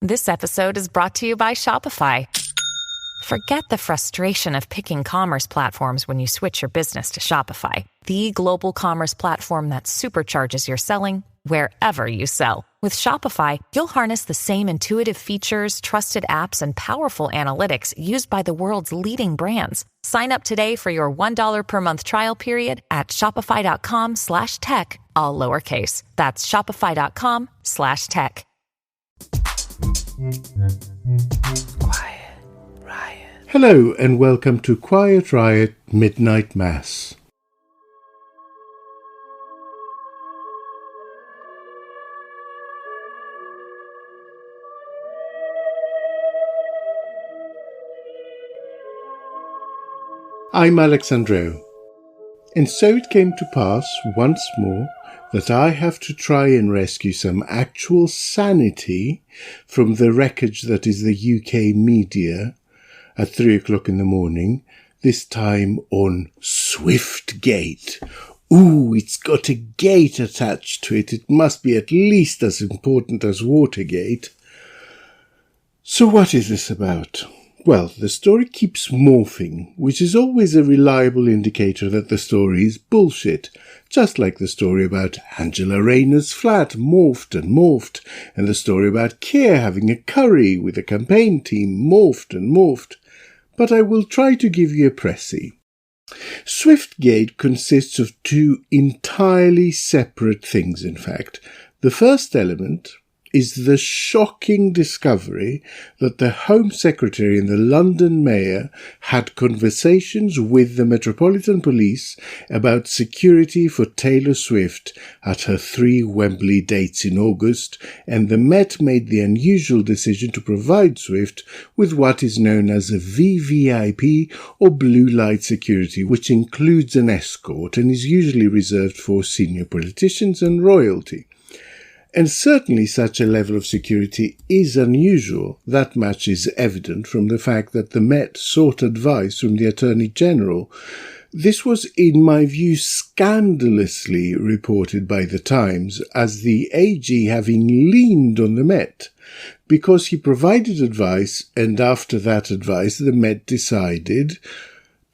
This episode is brought to you by Shopify. Forget the frustration of picking commerce platforms when you switch your business to Shopify, the global commerce platform that supercharges your selling wherever you sell. With Shopify, you'll harness the same intuitive features, trusted apps, and powerful analytics used by the world's leading brands. Sign up today for your $1 per month trial period at shopify.com/tech, all lowercase. That's shopify.com/tech. Quiet Riot. Hello and welcome to Quiet Riot Midnight Mass. I'm Andreou, and so it came to pass once more that I have to try and rescue some actual sanity from the wreckage that is the UK media at 3 o'clock in the morning, this time on SWIFTGATE. Ooh, it's got a gate attached to it. It must be at least as important as Watergate. So what is this about? Well, the story keeps morphing, which is always a reliable indicator that the story is bullshit, just like the story about Angela Rayner's flat morphed, and the story about Keir having a curry with a campaign team morphed. But I will try to give you a précis. SWIFTGATE consists of two entirely separate things, in fact. The first element is the shocking discovery that the Home Secretary and the London Mayor had conversations with the Metropolitan Police about security for Taylor Swift at her 3 Wembley dates in August, and the Met made the unusual decision to provide Swift with what is known as a VVIP or blue light security, which includes an escort and is usually reserved for senior politicians and royalty. And certainly such a level of security is unusual. That much is evident from the fact that the Met sought advice from the Attorney General. This was, in my view, scandalously reported by the Times as the AG having leaned on the Met, because he provided advice, and after that advice the Met decided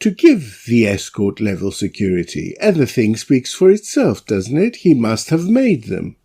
to give the escort level security. And the thing speaks for itself, doesn't it? He must have made them.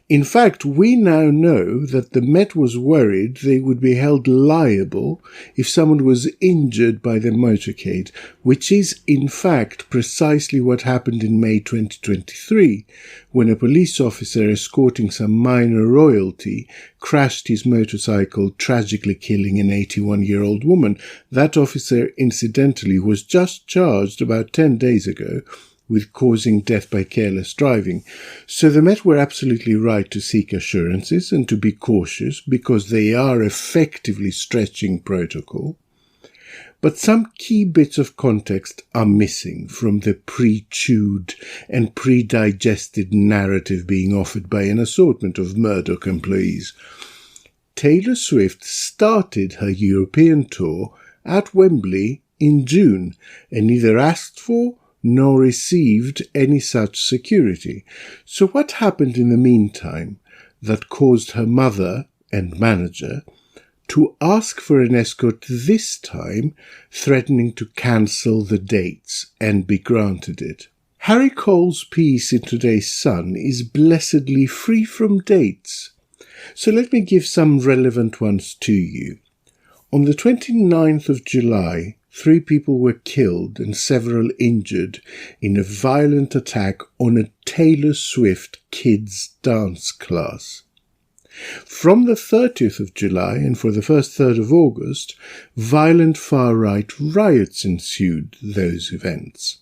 In fact, we now know that the Met was worried they would be held liable if someone was injured by the motorcade, which is in fact precisely what happened in May 2023, when a police officer escorting some minor royalty crashed his motorcycle, tragically killing an 81-year-old woman. That officer, incidentally, was just charged about 10 days ago with causing death by careless driving. So the Met were absolutely right to seek assurances and to be cautious, because they are effectively stretching protocol. But some key bits of context are missing from the pre-chewed and pre-digested narrative being offered by an assortment of Murdoch employees. Taylor Swift started her European tour at Wembley in June and neither asked for nor received any such security. So what happened in the meantime that caused her mother and manager to ask for an escort this time, threatening to cancel the dates, and be granted it? Harry Cole's piece in today's Sun is blessedly free from dates. So let me give some relevant ones to you. On the 29th of July, 3 people were killed and several injured in a violent attack on a Taylor Swift kids' dance class. From the 30th of July and for the first third of August, violent far-right riots ensued those events.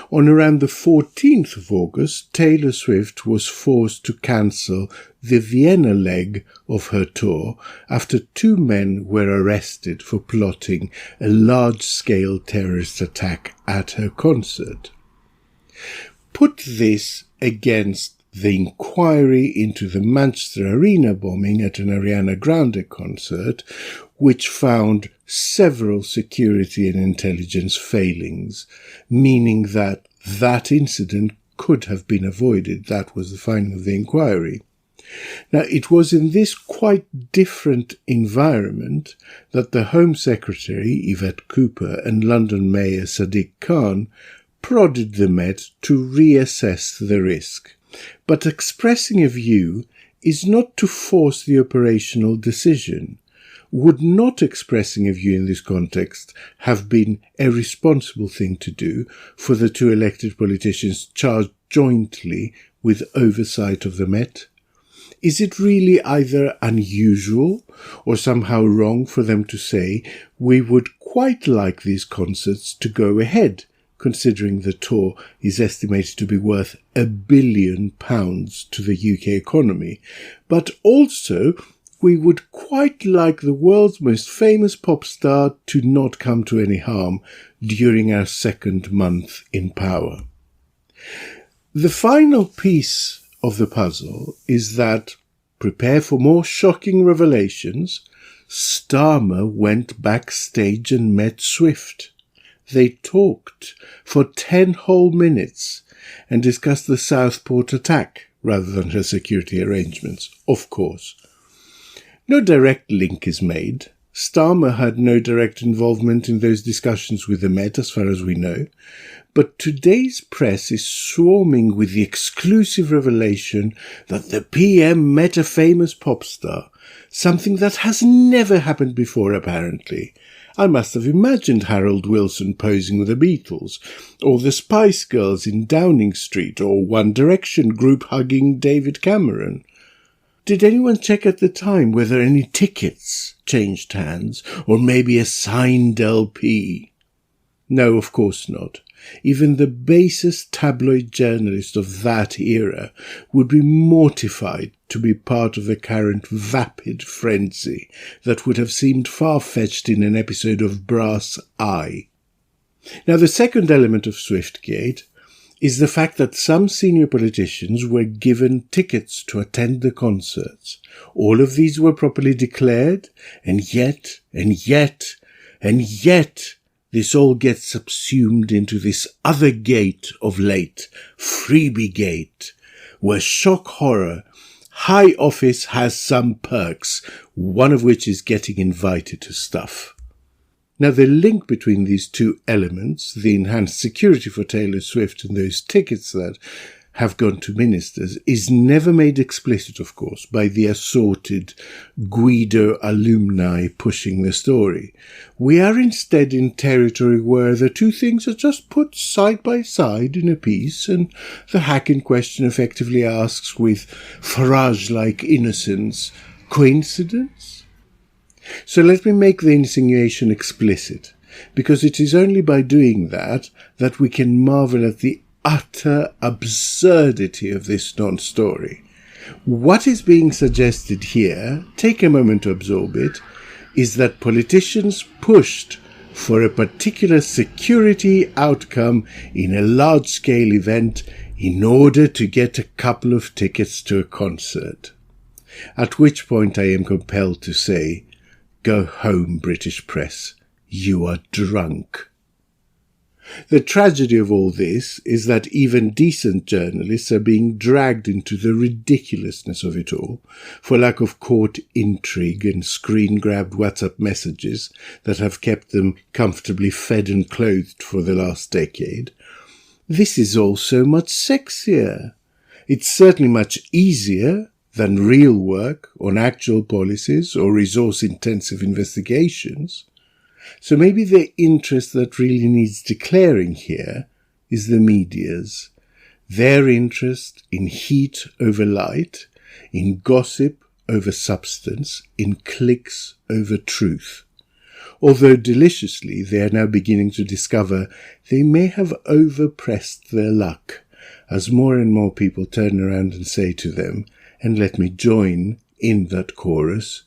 On around the 14th of August, Taylor Swift was forced to cancel the Vienna leg of her tour after 2 men were arrested for plotting a large-scale terrorist attack at her concert. Put this against the inquiry into the Manchester Arena bombing at an Ariana Grande concert, which found several security and intelligence failings, meaning that incident could have been avoided. That was the finding of the inquiry. Now, it was in this quite different environment that the Home Secretary, Yvette Cooper, and London Mayor Sadiq Khan prodded the Met to reassess the risk. But expressing a view is not to force the operational decision. Would not expressing a view in this context have been a responsible thing to do for the two elected politicians charged jointly with oversight of the Met? Is it really either unusual or somehow wrong for them to say, we would quite like these concerts to go ahead, considering the tour is estimated to be worth £1 billion to the UK economy, but also we would quite like the world's most famous pop star to not come to any harm during our second month in power? The final piece of the puzzle is that, prepare for more shocking revelations, Starmer went backstage and met Swift. They talked for 10 whole minutes and discussed the Southport attack rather than her security arrangements, of course. No direct link is made. Starmer had no direct involvement in those discussions with the Met, as far as we know, but today's press is swarming with the exclusive revelation that the PM met a famous pop star, something that has never happened before, apparently. I must have imagined Harold Wilson posing with the Beatles, or the Spice Girls in Downing Street, or One Direction group hugging David Cameron. Did anyone check at the time whether any tickets changed hands, or maybe a signed LP? No, of course not. Even the basest tabloid journalist of that era would be mortified to be part of the current vapid frenzy that would have seemed far-fetched in an episode of Brass Eye. Now, the second element of SWIFTGATE is the fact that some senior politicians were given tickets to attend the concerts. All of these were properly declared, and yet, this all gets subsumed into this other gate of late, Freebiegate, where shock horror, high office has some perks, one of which is getting invited to stuff. Now, the link between these two elements, the enhanced security for Taylor Swift and those tickets that have gone to ministers, is never made explicit, of course, by the assorted Guido alumni pushing the story. We are instead in territory where the two things are just put side by side in a piece, and the hack in question effectively asks with Farage-like innocence, coincidence? So let me make the insinuation explicit, because it is only by doing that that we can marvel at the utter absurdity of this non-story. What is being suggested here, take a moment to absorb it, is that politicians pushed for a particular security outcome in a large-scale event in order to get a couple of tickets to a concert. At which point I am compelled to say, go home, British press. You are drunk. The tragedy of all this is that even decent journalists are being dragged into the ridiculousness of it all for lack of court intrigue and screen-grabbed WhatsApp messages that have kept them comfortably fed and clothed for the last decade. This is all so much sexier. It's certainly much easier than real work on actual policies or resource-intensive investigations. So maybe the interest that really needs declaring here is the media's. Their interest in heat over light, in gossip over substance, in clicks over truth. Although deliciously they are now beginning to discover they may have overpressed their luck, as more and more people turn around and say to them, and let me join in that chorus,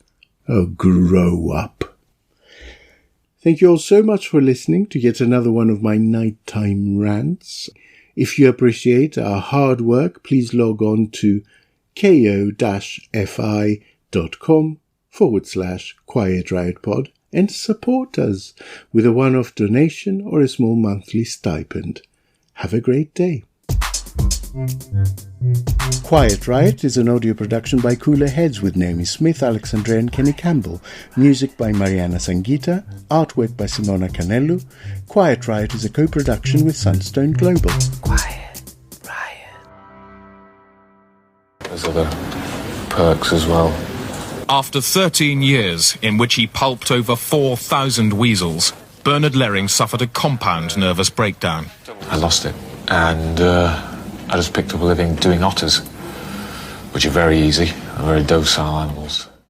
oh, grow up. Thank you all so much for listening to yet another one of my nighttime rants. If you appreciate our hard work, please log on to ko-fi.com/Quiet Riot Pod and support us with a one-off donation or a small monthly stipend. Have a great day. Quiet Riot is an audio production by Cooler Heads with Naomi Smith, Andreou and Kenny Campbell. Music by Mariana Sangeeta. Artwork by Simona Canellu. Quiet Riot is a co-production with Sandstone Global. Quiet Riot. There's other perks as well. After 13 years in which he pulped over 4,000 weasels, Bernard Lering suffered a compound nervous breakdown. I lost it, and I just picked up a living doing otters, which are very easy and very docile animals.